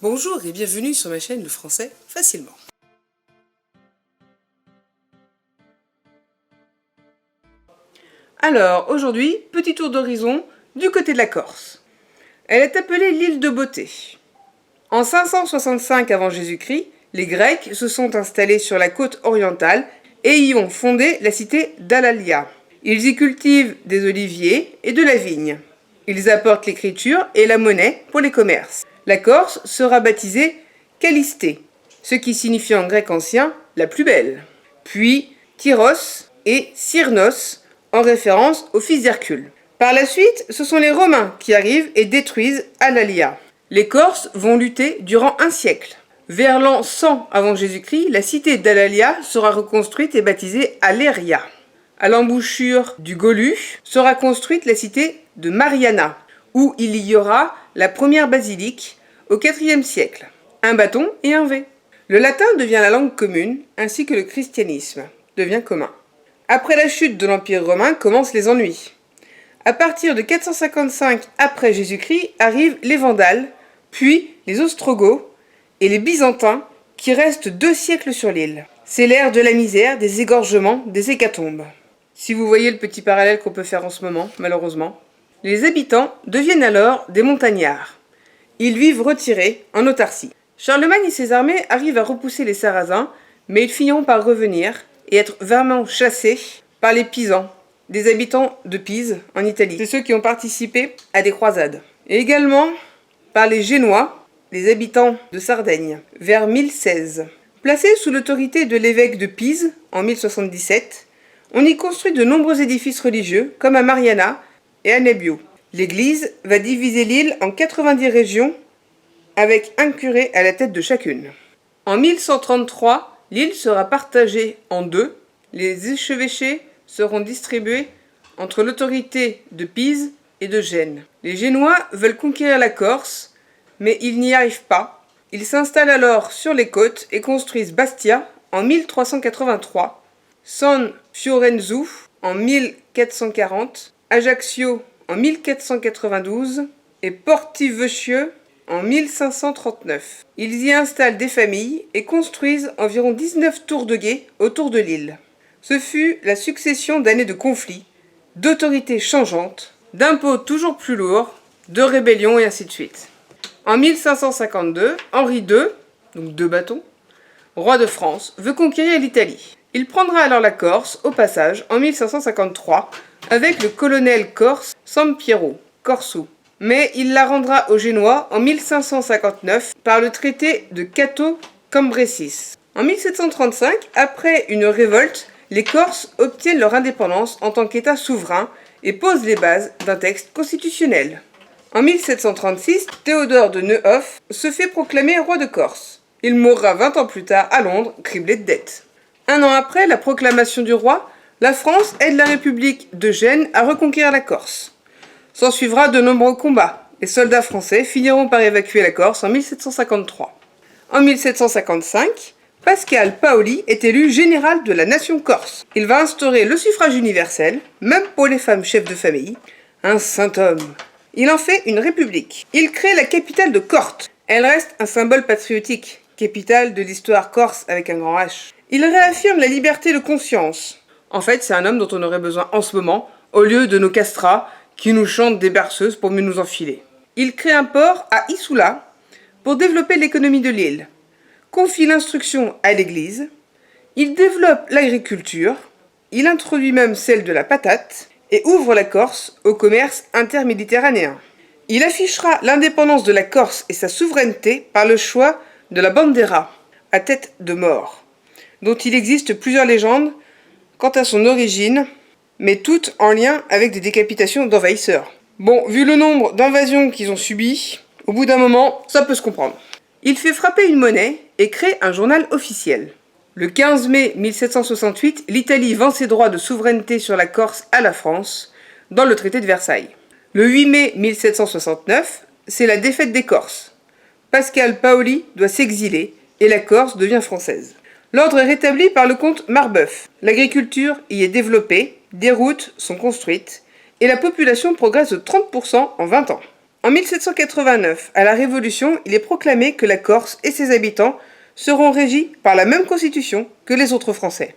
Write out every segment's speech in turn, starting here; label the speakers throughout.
Speaker 1: Bonjour et bienvenue sur ma chaîne Le Français Facilement. Alors, aujourd'hui, petit tour d'horizon du côté de la Corse. Elle est appelée l'île de Beauté. En 565 avant Jésus-Christ, les Grecs se sont installés sur la côte orientale et y ont fondé la cité d'Alalia. Ils y cultivent des oliviers et de la vigne. Ils apportent l'écriture et la monnaie pour les commerces. La Corse sera baptisée Calistée, ce qui signifie en grec ancien la plus belle. Puis Tyros et Cyrnos, en référence au fils d'Hercule. Par la suite, ce sont les Romains qui arrivent et détruisent Alalia. Les Corses vont lutter durant un siècle. Vers l'an 100 avant Jésus-Christ, la cité d'Alalia sera reconstruite et baptisée Aléria. À l'embouchure du Golu sera construite la cité de Mariana, où il y aura la première basilique au IVe siècle. Un bâton et un V. Le latin devient la langue commune, ainsi que le christianisme devient commun. Après la chute de l'Empire romain commencent les ennuis. À partir de 455 après Jésus-Christ arrivent les Vandales, puis les Ostrogoths et les Byzantins qui restent 2 siècles sur l'île. C'est l'ère de la misère, des égorgements, des hécatombes. Si vous voyez le petit parallèle qu'on peut faire en ce moment, malheureusement. Les habitants deviennent alors des montagnards. Ils vivent retirés en autarcie. Charlemagne et ses armées arrivent à repousser les Sarrasins, mais ils finiront par revenir et être vraiment chassés par les Pisans, des habitants de Pise en Italie. C'est ceux qui ont participé à des croisades. Et également par les Génois, les habitants de Sardaigne, vers 1016. Placés sous l'autorité de l'évêque de Pise en 1077, on y construit de nombreux édifices religieux, comme à Mariana et à Nebbio. L'Église va diviser l'île en 90 régions, avec un curé à la tête de chacune. En 1133, l'île sera partagée en 2. Les évêchés seront distribués entre l'autorité de Pise et de Gênes. Les Génois veulent conquérir la Corse, mais ils n'y arrivent pas. Ils s'installent alors sur les côtes et construisent Bastia en 1383, San Fiorenzo en 1440, Ajaccio en 1492 et Portivecchio en 1539. Ils y installent des familles et construisent environ 19 tours de guet autour de l'île. Ce fut la succession d'années de conflits, d'autorités changeantes, d'impôts toujours plus lourds, de rébellions et ainsi de suite. En 1552, Henri II, donc 2 bâtons, roi de France, veut conquérir l'Italie. Il prendra alors la Corse, au passage, en 1553, avec le colonel corse Sampiero Corso. Mais il la rendra aux Génois en 1559 par le traité de Cato Cambrensis. En 1735, après une révolte, les Corses obtiennent leur indépendance en tant qu'État souverain et posent les bases d'un texte constitutionnel. En 1736, Théodore de Neuhoff se fait proclamer roi de Corse. Il mourra 20 ans plus tard à Londres, criblé de dettes. 1 an après la proclamation du roi, la France aide la République de Gênes à reconquérir la Corse. S'en suivra de nombreux combats. Les soldats français finiront par évacuer la Corse en 1753. En 1755, Pascal Paoli est élu général de la nation corse. Il va instaurer le suffrage universel, même pour les femmes chefs de famille. Un saint homme. Il en fait une république. Il crée la capitale de Corte. Elle reste un symbole patriotique, capitale de l'histoire corse avec un grand H. Il réaffirme la liberté de conscience. En fait, c'est un homme dont on aurait besoin en ce moment, au lieu de nos castrats qui nous chantent des berceuses pour mieux nous enfiler. Il crée un port à Issoula pour développer l'économie de l'île, confie l'instruction à l'église, il développe l'agriculture, il introduit même celle de la patate et ouvre la Corse au commerce interméditerranéen. Il affichera l'indépendance de la Corse et sa souveraineté par le choix de la bandera, à tête de mort, dont il existe plusieurs légendes quant à son origine, mais toutes en lien avec des décapitations d'envahisseurs. Bon, vu le nombre d'invasions qu'ils ont subies, au bout d'un moment, ça peut se comprendre. Il fait frapper une monnaie et crée un journal officiel. Le 15 mai 1768, l'Italie vend ses droits de souveraineté sur la Corse à la France, dans le traité de Versailles. Le 8 mai 1769, c'est la défaite des Corses. Pascal Paoli doit s'exiler et la Corse devient française. L'ordre est rétabli par le comte Marbeuf. L'agriculture y est développée, des routes sont construites et la population progresse de 30% en 20 ans. En 1789, à la Révolution, il est proclamé que la Corse et ses habitants seront régis par la même constitution que les autres Français.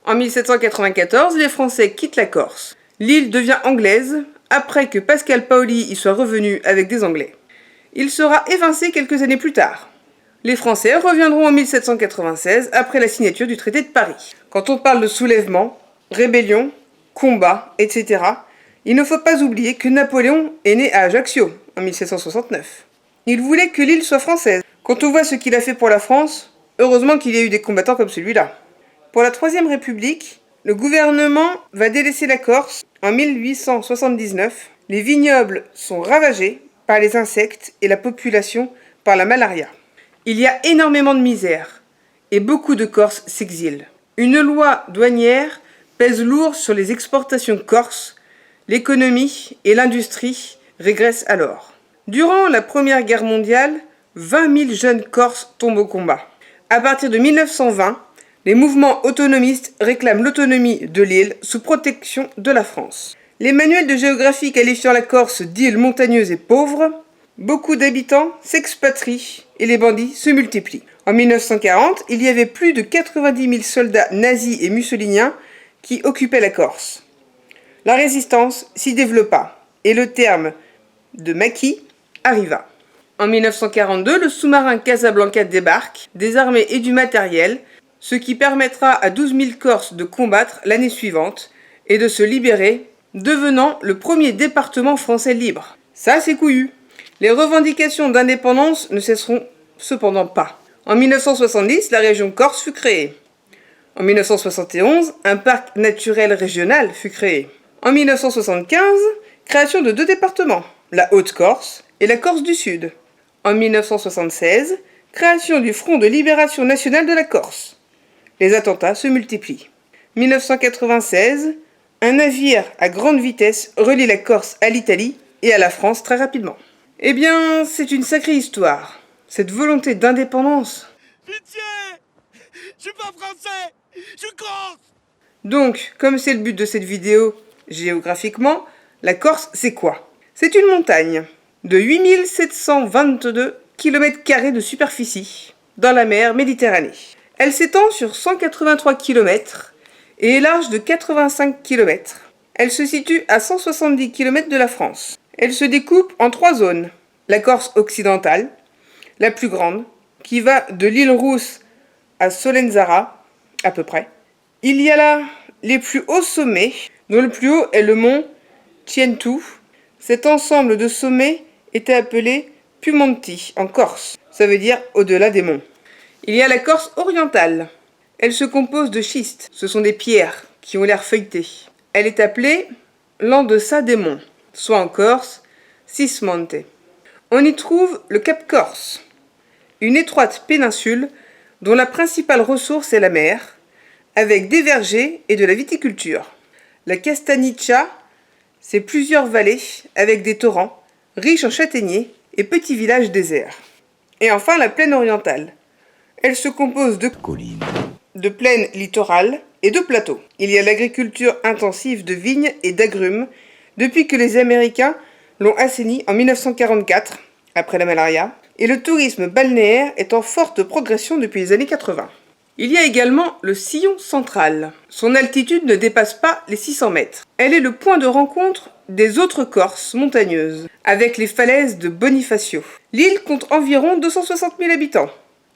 Speaker 1: En 1794, les Français quittent la Corse. L'île devient anglaise après que Pascal Paoli y soit revenu avec des Anglais. Il sera évincé quelques années plus tard. Les Français reviendront en 1796 après la signature du traité de Paris. Quand on parle de soulèvement, rébellion, combat, etc., il ne faut pas oublier que Napoléon est né à Ajaccio en 1769. Il voulait que l'île soit française. Quand on voit ce qu'il a fait pour la France, heureusement qu'il y a eu des combattants comme celui-là. Pour la Troisième République, le gouvernement va délaisser la Corse en 1879. Les vignobles sont ravagés par les insectes et la population par la malaria. Il y a énormément de misère et beaucoup de Corses s'exilent. Une loi douanière pèse lourd sur les exportations corses. L'économie et l'industrie régressent alors. Durant la Première Guerre mondiale, 20 000 jeunes Corses tombent au combat. À partir de 1920, les mouvements autonomistes réclament l'autonomie de l'île sous protection de la France. Les manuels de géographie qualifiant la Corse d'île montagneuse et pauvre, beaucoup d'habitants s'expatrient et les bandits se multiplient. En 1940, il y avait plus de 90 000 soldats nazis et mussoliniens qui occupaient la Corse. La résistance s'y développa et le terme de maquis arriva. En 1942, le sous-marin Casablanca débarque, des armées et du matériel, ce qui permettra à 12 000 Corses de combattre l'année suivante et de se libérer, devenant le premier département français libre. Ça, c'est couillu. Les revendications d'indépendance ne cesseront cependant pas. En 1970, la région Corse fut créée. En 1971, un parc naturel régional fut créé. En 1975, création de 2 départements, la Haute-Corse et la Corse du Sud. En 1976, création du Front de libération nationale de la Corse. Les attentats se multiplient. 1996, un navire à grande vitesse relie la Corse à l'Italie et à la France très rapidement. Eh bien, c'est une sacrée histoire. Cette volonté d'indépendance.
Speaker 2: Pitié! Je suis pas français! Je suis corse!
Speaker 1: Donc, comme c'est le but de cette vidéo, géographiquement, la Corse, c'est quoi? C'est une montagne de 8722 km² de superficie dans la mer Méditerranée. Elle s'étend sur 183 km et est large de 85 km. Elle se situe à 170 km de la France. Elle se découpe en 3 zones. La Corse occidentale, la plus grande, qui va de l'île Rousse à Solenzara, à peu près. Il y a là les plus hauts sommets, dont le plus haut est le mont Tientou. Cet ensemble de sommets était appelé Pumonti, en Corse. Ça veut dire au-delà des monts. Il y a la Corse orientale. Elle se compose de schistes. Ce sont des pierres qui ont l'air feuilletées. Elle est appelée l'en-deçà des monts, soit en Corse, Sismonte. On y trouve le Cap Corse, une étroite péninsule dont la principale ressource est la mer, avec des vergers et de la viticulture. La Castagniccia, c'est plusieurs vallées avec des torrents, riches en châtaigniers et petits villages déserts. Et enfin la plaine orientale. Elle se compose de collines, de plaines littorales et de plateaux. Il y a l'agriculture intensive de vignes et d'agrumes depuis que les Américains l'ont assaini en 1944, après la malaria, et le tourisme balnéaire est en forte progression depuis les années 80. Il y a également le sillon central. Son altitude ne dépasse pas les 600 mètres. Elle est le point de rencontre des autres Corses montagneuses, avec les falaises de Bonifacio. L'île compte environ 260 000 habitants.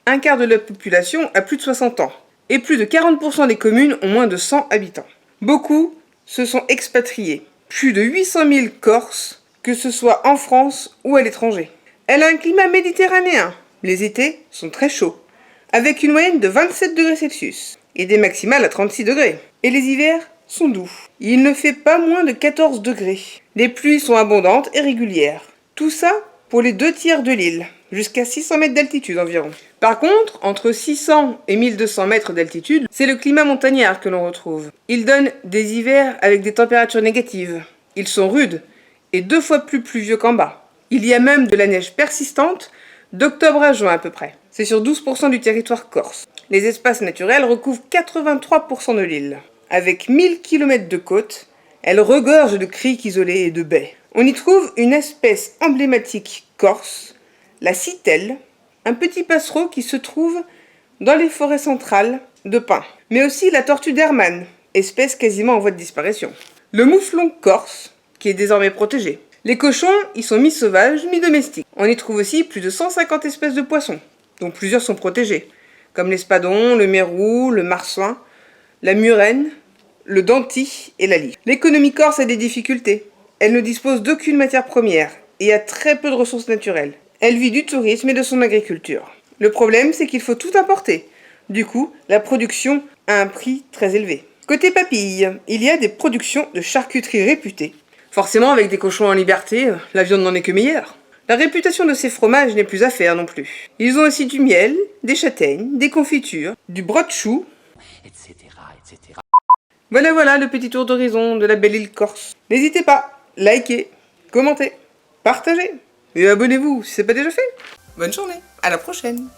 Speaker 1: Un quart de la population a plus de 60 ans, et plus de 40% des communes ont moins de 100 habitants. Beaucoup se sont expatriés. Plus de 800 000 Corses, que ce soit en France ou à l'étranger. Elle a un climat méditerranéen. Les étés sont très chauds, avec une moyenne de 27 degrés Celsius et des maximales à 36 degrés. Et les hivers sont doux. Il ne fait pas moins de 14 degrés. Les pluies sont abondantes et régulières. Tout ça pour les 2/3 de l'île, jusqu'à 600 mètres d'altitude environ. Par contre, entre 600 et 1200 mètres d'altitude, c'est le climat montagnard que l'on retrouve. Il donne des hivers avec des températures négatives. Ils sont rudes et 2 fois plus pluvieux qu'en bas. Il y a même de la neige persistante d'octobre à juin à peu près. C'est sur 12% du territoire corse. Les espaces naturels recouvrent 83% de l'île. Avec 1000 km de côte, elle regorge de criques isolées et de baies. On y trouve une espèce emblématique corse, la citelle, un petit passereau qui se trouve dans les forêts centrales de pins, mais aussi la tortue d'Hermann, espèce quasiment en voie de disparition. Le mouflon corse, qui est désormais protégé. Les cochons y sont mi-sauvages, mi-domestiques. On y trouve aussi plus de 150 espèces de poissons, dont plusieurs sont protégés, comme l'espadon, le mérou, le marsouin, la murène, le dentis et la liche. L'économie corse a des difficultés. Elle ne dispose d'aucune matière première et a très peu de ressources naturelles. Elle vit du tourisme et de son agriculture. Le problème, c'est qu'il faut tout importer. Du coup, la production a un prix très élevé. Côté papilles, il y a des productions de charcuterie réputées. Forcément, avec des cochons en liberté, la viande n'en est que meilleure. La réputation de ces fromages n'est plus à faire non plus. Ils ont aussi du miel, des châtaignes, des confitures, du broc de chou, etc., etc. Voilà le petit tour d'horizon de la belle île Corse. N'hésitez pas, likez, commentez, partagez et abonnez-vous si ce n'est pas déjà fait. Bonne journée, à la prochaine.